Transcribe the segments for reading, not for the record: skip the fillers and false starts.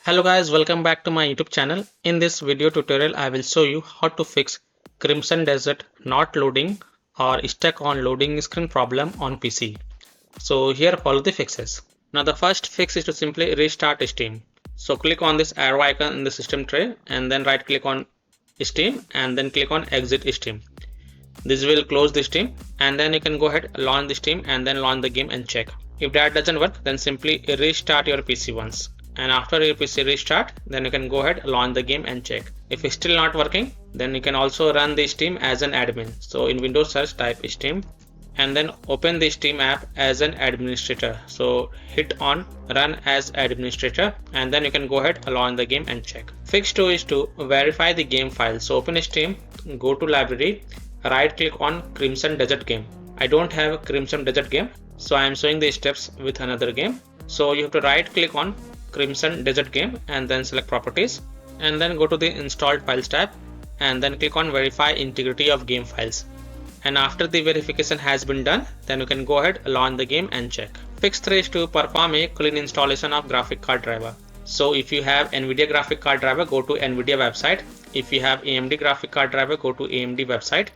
Hello guys, welcome back to my YouTube channel. In this video tutorial, I will show you how to fix Crimson Desert not loading or stuck on loading screen problem on PC. So here follow the fixes. Now the first fix is to simply restart Steam. So click on this arrow icon in the system tray and then right click on Steam and then click on exit Steam. This will close the Steam and then you can go ahead launch the Steam and then launch the game and check. If that doesn't work, then simply restart your PC once. And after your PC restart, then you can go ahead launch the game and check. If it's still not working, then you can also run the Steam as an admin. So in Windows search type Steam and then open the Steam app as an administrator. So hit on run as administrator and then you can go ahead launch the game and check. Fix 2 is to verify the game file. So open Steam, go to library, right click on Crimson Desert game. I don't have a Crimson Desert game, so I am showing the steps with another game. So you have to right click on Crimson Desert game and then select properties and then go to the installed files tab and then click on verify integrity of game files. And after the verification has been done, then you can go ahead launch the game and check. Fix 3 is to perform a clean installation of graphic card driver. So if you have NVIDIA graphic card driver, go to NVIDIA website. If you have AMD graphic card driver, go to AMD website.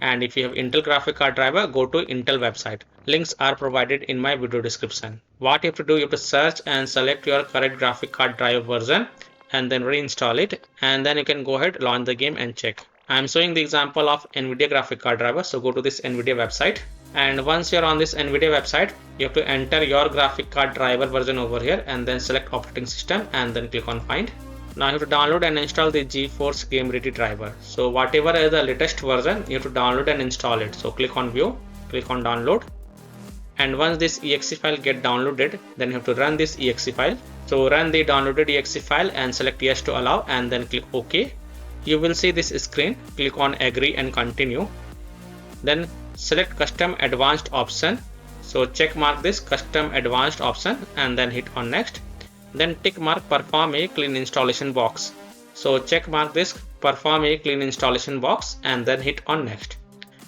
And if you have Intel graphic card driver, go to Intel website. Links are provided in my video description. What you have to do, you have to search and select your current graphic card driver version and then reinstall it, and then you can go ahead launch the game and check. I am showing the example of NVIDIA graphic card driver, so go to this NVIDIA website, and once you're on this NVIDIA website, you have to enter your graphic card driver version over here and then select operating system and then click on find. Now you have to download and install the GeForce Game Ready driver. So whatever is the latest version, you have to download and install it. So click on view, click on download. And once this exe file get downloaded, then you have to run this exe file. So run the downloaded exe file and select yes to allow and then click OK. You will see this screen. Click on agree and continue. Then select custom advanced option. So check mark this custom advanced option and then hit on next. Then tick mark perform a clean installation box. So check mark this perform a clean installation box and then hit on next.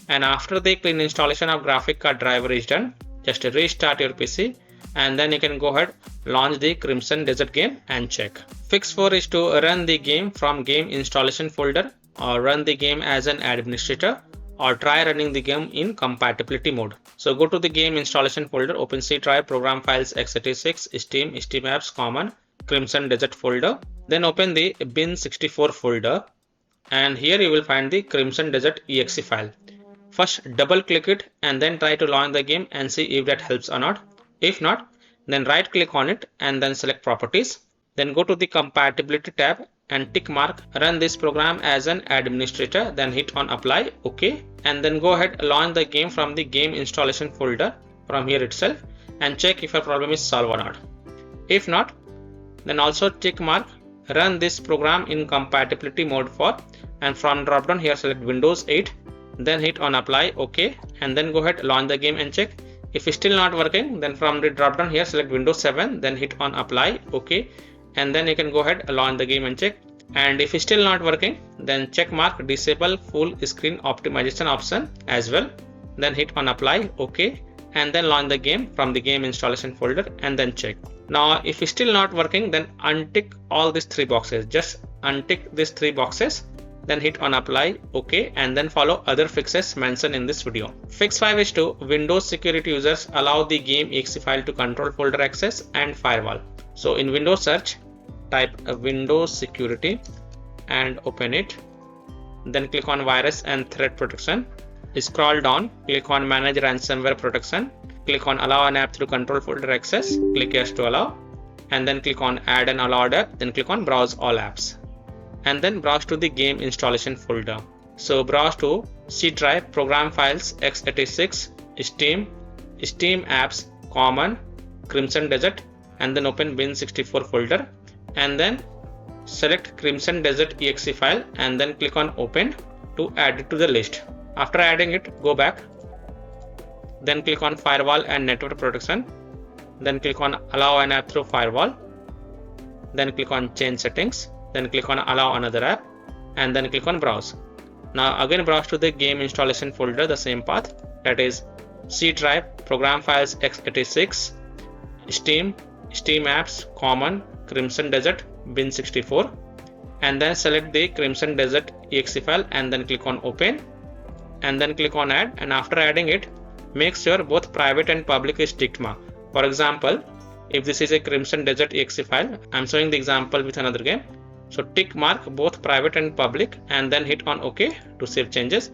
And after the clean installation of graphic card driver is done, just restart your PC and then you can go ahead launch the Crimson Desert game and check. Fix 4 is to run the game from game installation folder or run the game as an administrator or try running the game in compatibility mode. So go to the game installation folder, open C drive, program files, x86, Steam, Steam apps, common, Crimson Desert folder. Then open the bin64 folder and here you will find the Crimson Desert exe file. First double click it and then try to launch the game and see if that helps or not. If not, then right click on it and then select properties. Then go to the compatibility tab and tick mark run this program as an administrator, then hit on apply, OK, and then go ahead launch the game from the game installation folder from here itself and check if a problem is solved or not. If not, then also tick mark run this program in compatibility mode for, and from drop down here select Windows 8, then hit on apply, OK, and then go ahead launch the game and check. If it's still not working, then from the drop down here select Windows 7, then hit on apply, OK, and then you can go ahead launch the game and check. And if it's still not working, then check mark disable full screen optimization option as well, then hit on apply, OK, and then launch the game from the game installation folder and then check. Now if it's still not working, then untick all these 3 boxes, just untick these 3 boxes, then hit on apply, OK, and then follow other fixes mentioned in this video. Fix 5 is to Windows security users allow the game exe file to control folder access and firewall. So in Windows search type Windows security and open it, then click on virus and threat protection, scroll down, click on manage ransomware protection, click on allow an app through control folder access, click yes to allow, and then click on add an allowed app, then click on browse all apps and then browse to the game installation folder. So browse to C drive, program files, x86, Steam, Steam apps, common, Crimson Desert, and then open bin64 folder and then select Crimson Desert exe file and then click on open to add it to the list. After adding it, go back, then click on firewall and network protection, then click on allow an app through firewall, then click on change settings, then click on allow another app and then click on browse. Now again browse to the game installation folder, the same path, that is C drive, program files, x86, Steam, Steam apps, common, Crimson Desert, bin64 and then select the Crimson Desert exe file and then click on open and then click on add, and after adding it, make sure both private and public is ticked mark. For example, if this is a Crimson Desert exe file, I'm showing the example with another game. So tick mark both private and public and then hit on OK to save changes.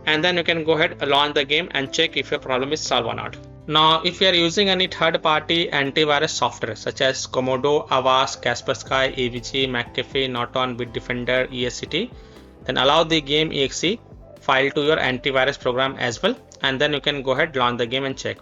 And then you can go ahead, launch the game and check if your problem is solved or not. Now, if you are using any third-party antivirus software such as Komodo, Avast, Kaspersky, AVG, McAfee, Norton, Bitdefender, ESCT, then allow the game exe file to your antivirus program as well, and then you can go ahead, launch the game and check.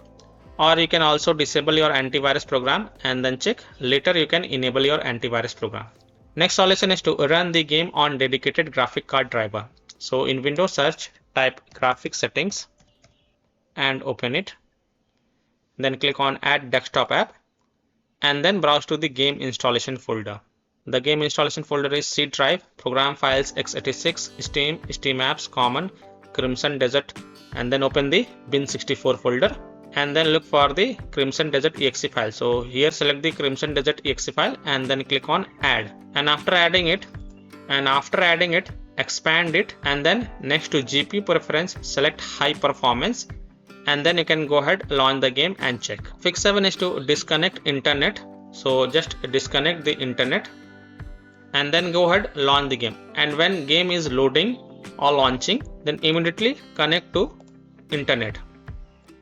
Or you can also disable your antivirus program and then check. Later you can enable your antivirus program. Next solution is to run the game on dedicated graphic card driver. So in Windows search, type graphic settings and open it. Then click on add desktop app and then browse to the game installation folder. The game installation folder is C drive, program files, x86, Steam, Steam apps, common, Crimson Desert, and then open the bin64 folder and then look for the Crimson Desert exe file. So here select the Crimson Desert exe file and then click on add, and after adding it expand it, and then next to GPU preference select high performance, and then you can go ahead, launch the game and check. Fix 7 is to disconnect internet. So just disconnect the internet and then go ahead, launch the game, and when game is loading or launching, then immediately connect to internet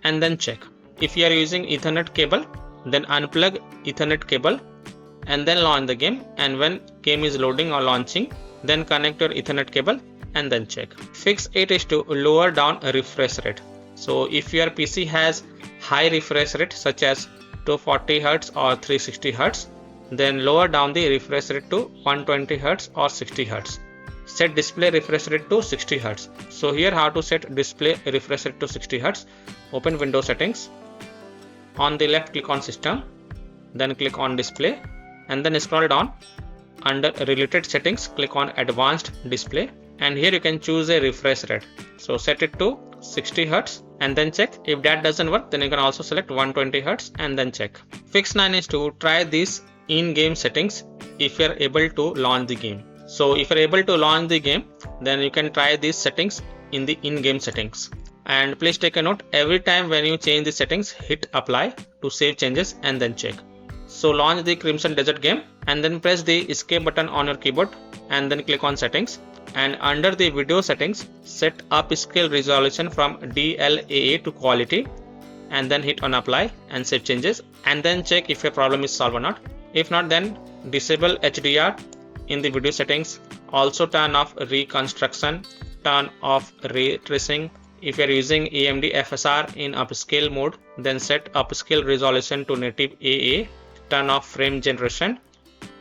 and then check. If you are using Ethernet cable, then unplug Ethernet cable and then launch the game, and when game is loading or launching, then connect your Ethernet cable and then check. Fix 8 is to lower down a refresh rate. So if your PC has high refresh rate such as 240 Hz or 360 Hz, then lower down the refresh rate to 120 Hz or 60 Hz. Set display refresh rate to 60 Hz. So here how to set display refresh rate to 60 Hz. Open Windows settings. On the left click on system, then click on display and then scroll down. Under related settings click on advanced display, and here you can choose a refresh rate. So set it to 60 Hz and then check. If that doesn't work, then you can also select 120 Hz and then check. Fix 9 is to try these in-game settings if you are able to launch the game. So if you are able to launch the game, then you can try these settings in the in-game settings. And please take a note, every time when you change the settings, hit apply to save changes and then check. So launch the Crimson Desert game and then press the escape button on your keyboard and then click on settings, and under the video settings set upscale resolution from DLAA to quality and then hit on apply and save changes, and then check if your problem is solved or not. If not, then disable HDR in the video settings. Also turn off reconstruction, turn off ray tracing. If you are using AMD FSR in upscale mode, then set upscale resolution to native AA, turn off frame generation,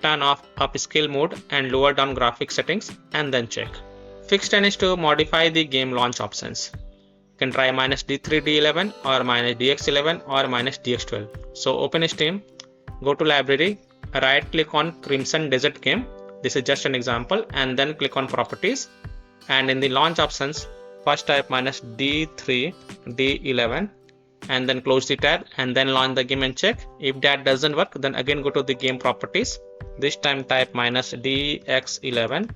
turn off upscale mode and lower down graphic settings and then check. Fix 10 is to modify the game launch options. You can try -D3 D11 or -DX11 or -DX12. So open Steam, go to library, right click on Crimson Desert game. This is just an example, and then click on properties, and in the launch options first type -D3 D11 and then close the tab and then launch the game and check. If that doesn't work, then again go to the game properties. This time type -DX11,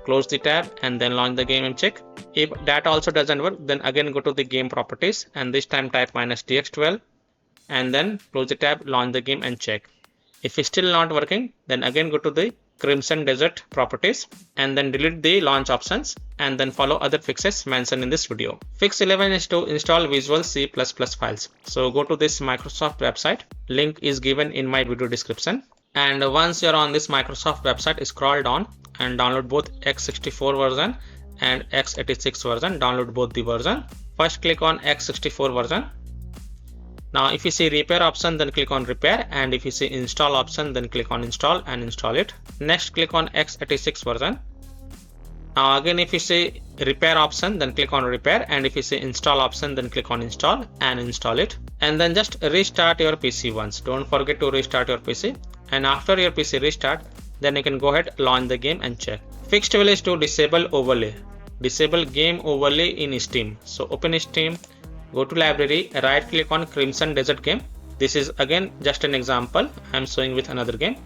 close the tab and then launch the game and check. If that also doesn't work, then again go to the game properties and this time type -DX12 and then close the tab, launch the game and check. If it's still not working, then again go to the Crimson Desert properties and then delete the launch options and then follow other fixes mentioned in this video. Fix 11 is to install Visual C++ files. So go to this Microsoft website. Link is given in my video description. And once you're on this Microsoft website, scroll down and download both x64 version and x86 version. Download both the version. First click on x64 version. Now if you see repair option, then click on repair, and if you see install option, then click on install and install it. Next click on x86 version. Now again if you see repair option, then click on repair, and if you see install option, then click on install and install it. And then just restart your PC once. Don't forget to restart your PC, and after your PC restart, then you can go ahead, launch the game and check. Fix 12 is to disable overlay. Disable game overlay in Steam. So open Steam, go to library, right click on Crimson Desert game. This is again just an example I'm showing with another game,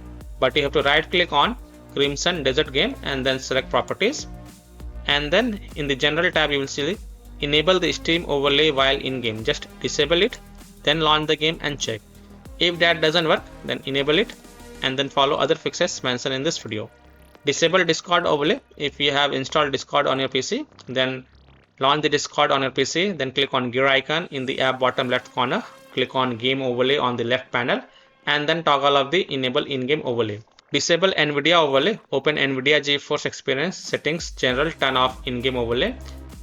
but you have to right click on Crimson Desert game and then select properties. And then in the general tab you will see enable the Steam overlay while in game. Just disable it, then launch the game and check. If that doesn't work, then enable it and then follow other fixes mentioned in this video. Disable Discord overlay. If you have installed Discord on your PC, then launch the Discord on your PC, then click on gear icon in the app bottom left corner, click on game overlay on the left panel, and then toggle off the enable in-game overlay. Disable NVIDIA overlay, open NVIDIA GeForce Experience settings, general, turn off in-game overlay.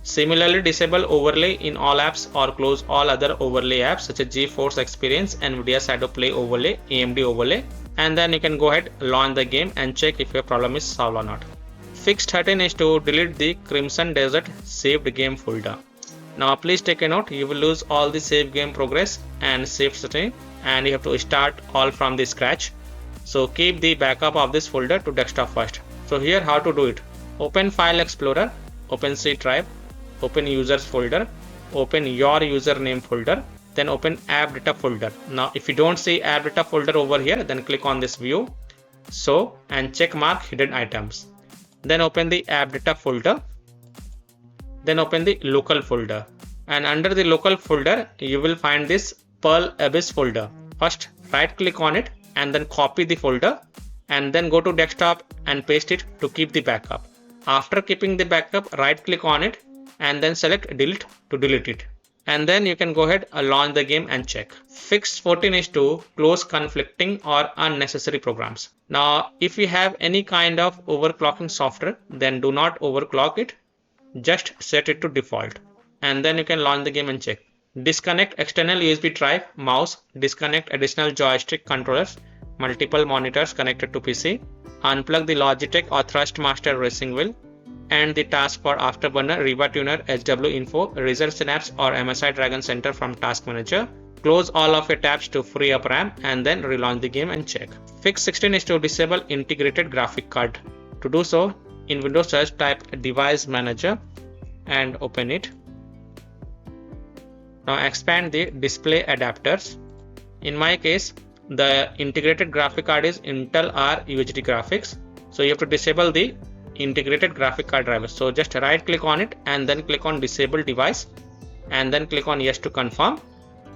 Similarly, disable overlay in all apps or close all other overlay apps such as GeForce Experience, NVIDIA Shadow Play overlay, AMD overlay, and then you can go ahead, launch the game and check if your problem is solved or not. Fix 13 is to delete the Crimson Desert saved game folder. Now please take a note, you will lose all the save game progress and saved setting, and you have to start all from the scratch. So keep the backup of this folder to desktop first. So here how to do it. Open File Explorer, open C drive, open users folder, open your username folder, then open app data folder. Now if you don't see app data folder over here, then click on this view, so, and check mark hidden items. Then open the app data folder, then open the local folder, and under the local folder you will find this Perl Abyss folder. First right click on it and then copy the folder, and then go to desktop and paste it to keep the backup. After keeping the backup, right click on it and then select delete to delete it, and then you can go ahead and launch the game and check. Fix 14 is to close conflicting or unnecessary programs. Now if you have any kind of overclocking software, then do not overclock it, just set it to default, and then you can launch the game and check. Disconnect external USB drive, mouse, disconnect additional joystick controllers, multiple monitors connected to PC, unplug the Logitech or Thrustmaster racing wheel, and the taskbar Afterburner, Riva Tuner, HW Info, Razer Synapse or MSI Dragon Center from Task Manager. Close all of your tabs to free up RAM and then relaunch the game and check. Fix 16 is to disable integrated graphic card. To do so, in Windows search type Device Manager and open it. Now expand the display adapters. In my case, the integrated graphic card is Intel R UHD graphics. So you have to disable the integrated graphic card driver. So just right click on it and then click on disable device and then click on yes to confirm.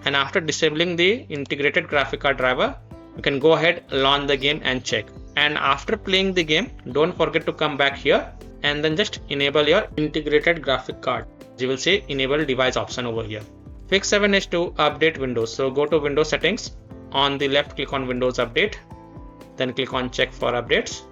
And after disabling the integrated graphic card driver, you can go ahead, launch the game and check. And after playing the game, don't forget to come back here and then just enable your integrated graphic card. You will see enable device option over here. Fix 7 is to update Windows. So go to Windows settings, on the left click on Windows Update, then click on check for updates,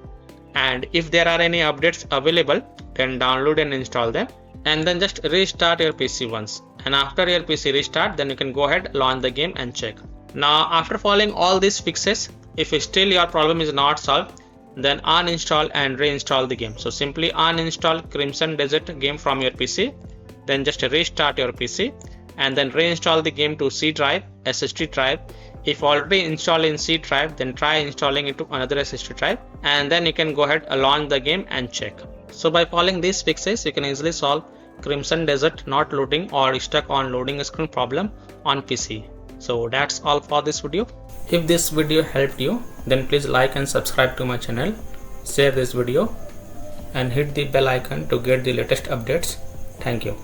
and if there are any updates available, then download and install them, and then just restart your PC once. And after your PC restart, then you can go ahead, launch the game and check. Now after following all these fixes, if still your problem is not solved, then uninstall and reinstall the game. So simply uninstall Crimson Desert game from your PC, then just restart your PC and then reinstall the game to C drive, SSD drive. If already installed in C drive, then try installing it to another SSD drive, and then you can go ahead, launch the game and check. So by following these fixes, you can easily solve Crimson Desert not loading or stuck on loading screen problem on PC. So that's all for this video. If this video helped you, then please like and subscribe to my channel, share this video and hit the bell icon to get the latest updates. Thank you.